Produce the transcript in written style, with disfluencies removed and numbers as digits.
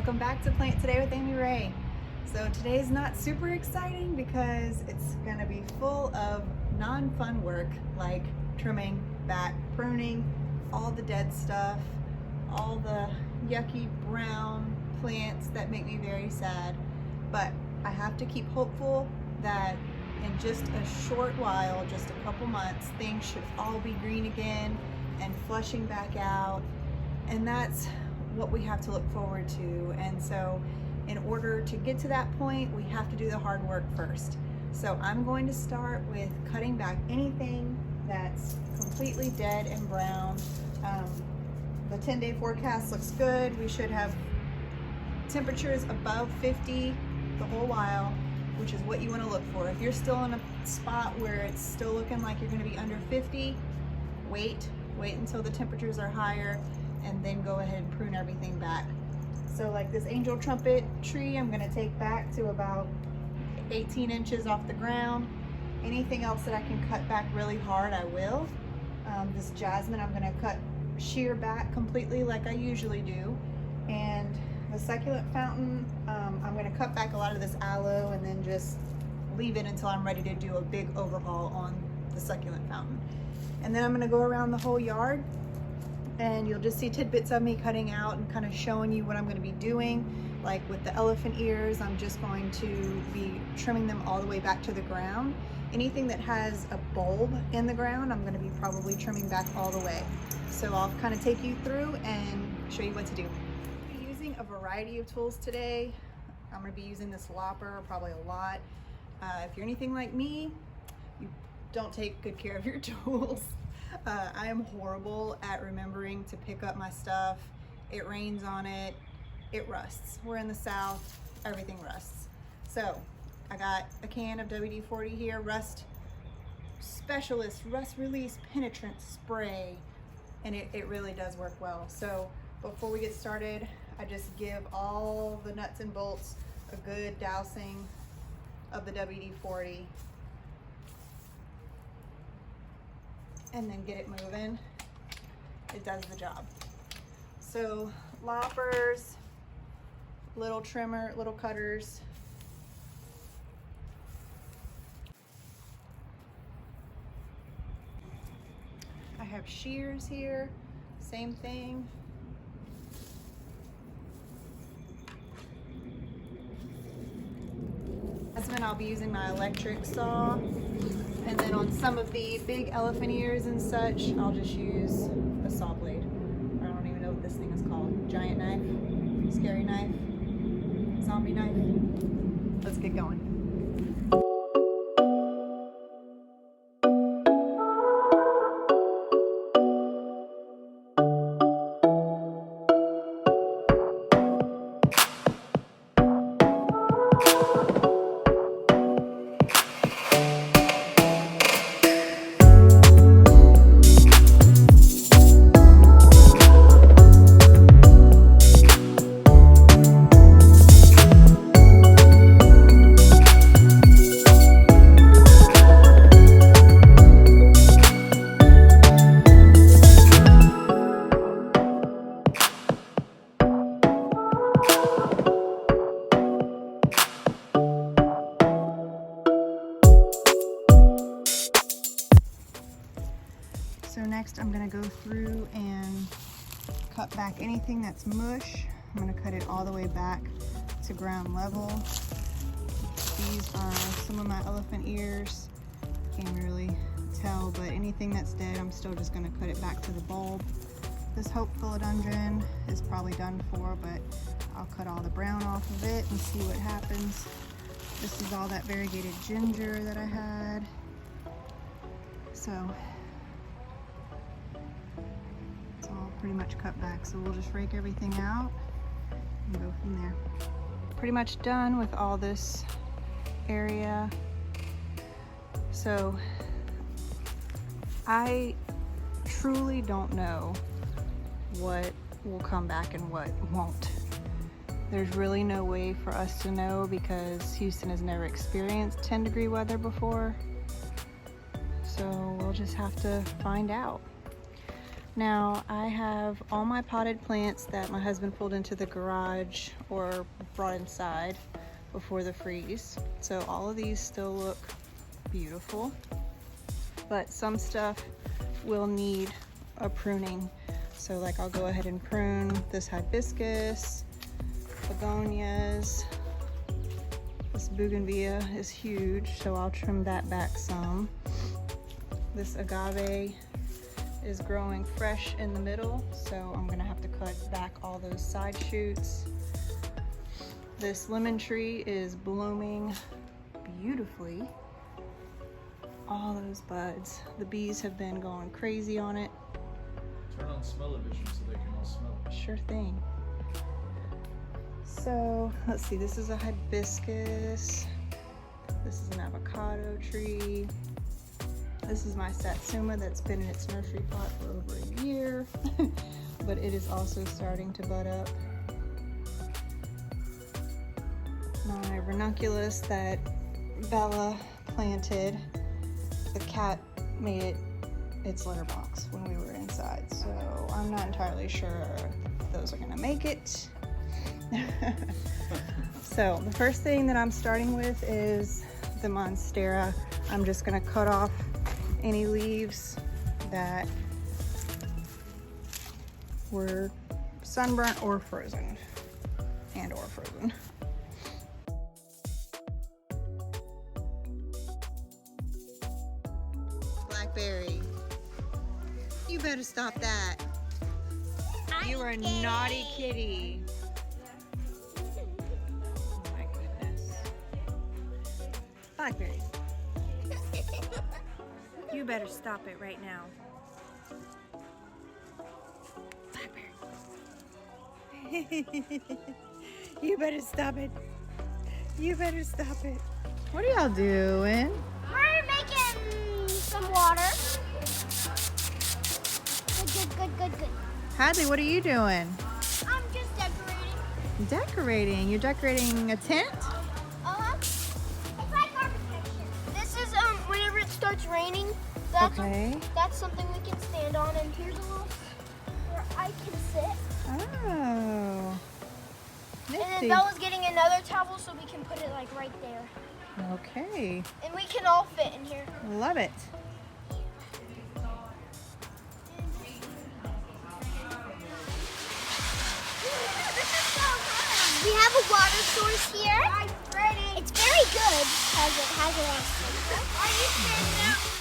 Welcome back to Plant Today with Amy Ray. So today's not super exciting because it's gonna be full of non-fun work like trimming, back pruning, all the dead stuff, all the yucky brown plants that make me very sad. But I have to keep hopeful that in just a short while, just a couple months, things should all be green again and flushing back out. And that's what we have to look forward to. And so in order to get to that point, we have to do the hard work first. So I'm going to start with cutting back anything that's completely dead and brown. The 10-day forecast looks good. We should have temperatures above 50 the whole while, which is what you want to look for. If you're still in a spot where it's still looking like you're going to be under 50, wait until the temperatures are higher, and then go ahead and prune everything back. So like this angel trumpet tree, I'm gonna take back to about 18 inches off the ground. Anything else that I can cut back really hard, I will. This jasmine, I'm gonna cut sheer back completely like I usually do. And the succulent fountain, I'm gonna cut back a lot of this aloe and then just leave it until I'm ready to do a big overhaul on the succulent fountain. And then I'm gonna go around the whole yard, and you'll just see tidbits of me cutting out and kind of showing you what I'm going to be doing. Like with the elephant ears, I'm just going to be trimming them all the way back to the ground. Anything that has a bulb in the ground, I'm going to be probably trimming back all the way. So I'll kind of take you through and show you what to do. I'm going to be using a variety of tools today. I'm going to be using this lopper probably a lot. If you're anything like me, you don't take good care of your tools. I am horrible at remembering to pick up my stuff. It rains on it, it rusts. We're in the South, everything rusts. So I got a can of WD-40 here, Rust Specialist, Rust Release Penetrant Spray, and it really does work well. So before we get started, I just give all the nuts and bolts a good dousing of the WD-40. And then get it moving. It does the job. So loppers, little trimmer, little cutters. I have shears here, same thing. That's when I'll be using my electric saw. And then on some of the big elephant ears and such, I'll just use a saw blade. I don't even know what this thing is called. Giant knife, scary knife, zombie knife. Let's get going. So next I'm going to go through and cut back anything that's mush. I'm going to cut it all the way back to ground level. These are some of my elephant ears. Can't really tell, but anything that's dead, I'm still just going to cut it back to the bulb. This hope philodendron is probably done for, but I'll cut all the brown off of it and see what happens. This is all that variegated ginger that I had. So pretty much cut back, so we'll just rake everything out and go from there. Pretty much done with all this area. So I truly don't know what will come back and what won't. There's really no way for us to know because Houston has never experienced 10-degree weather before. So we'll just have to find out. Now I have all my potted plants that my husband pulled into the garage or brought inside before the freeze. So all of these still look beautiful, but some stuff will need a pruning. So like I'll go ahead and prune this hibiscus, begonias. This bougainvillea is huge, so I'll trim that back some. This agave is growing fresh in the middle, so I'm gonna have to cut back all those side shoots. This lemon tree is blooming beautifully. All those buds. The bees have been going crazy on it. Turn on smell-o-vision so they can all smell it. Sure thing. So let's see, this is a hibiscus. This is an avocado tree. This is my satsuma that's been in its nursery pot for over a year, but it is also starting to bud up. My ranunculus that Bella planted, the cat made it its litter box when we were inside, so I'm not entirely sure if those are gonna make it. So the first thing that I'm starting with is the monstera. I'm just gonna cut off any leaves that were sunburnt or frozen, Blackberry, you better stop that. You are a naughty kitty. Oh my goodness. Blackberry. You better stop it right now. Blackberry. You better stop it. You better stop it. What are y'all doing? We're making some water. Good. Hadley, what are you doing? I'm just decorating. Decorating. You're decorating a tent? It's like architecture. This is whenever it starts raining, Okay. that's something we can stand on, and here's a little where I can sit. Oh. And then Nifty. Bella's getting another towel so we can put it like right there. Okay. And we can all fit in here. Love it. We have a water source here. It's very good because it has a lot of. Are you standing out?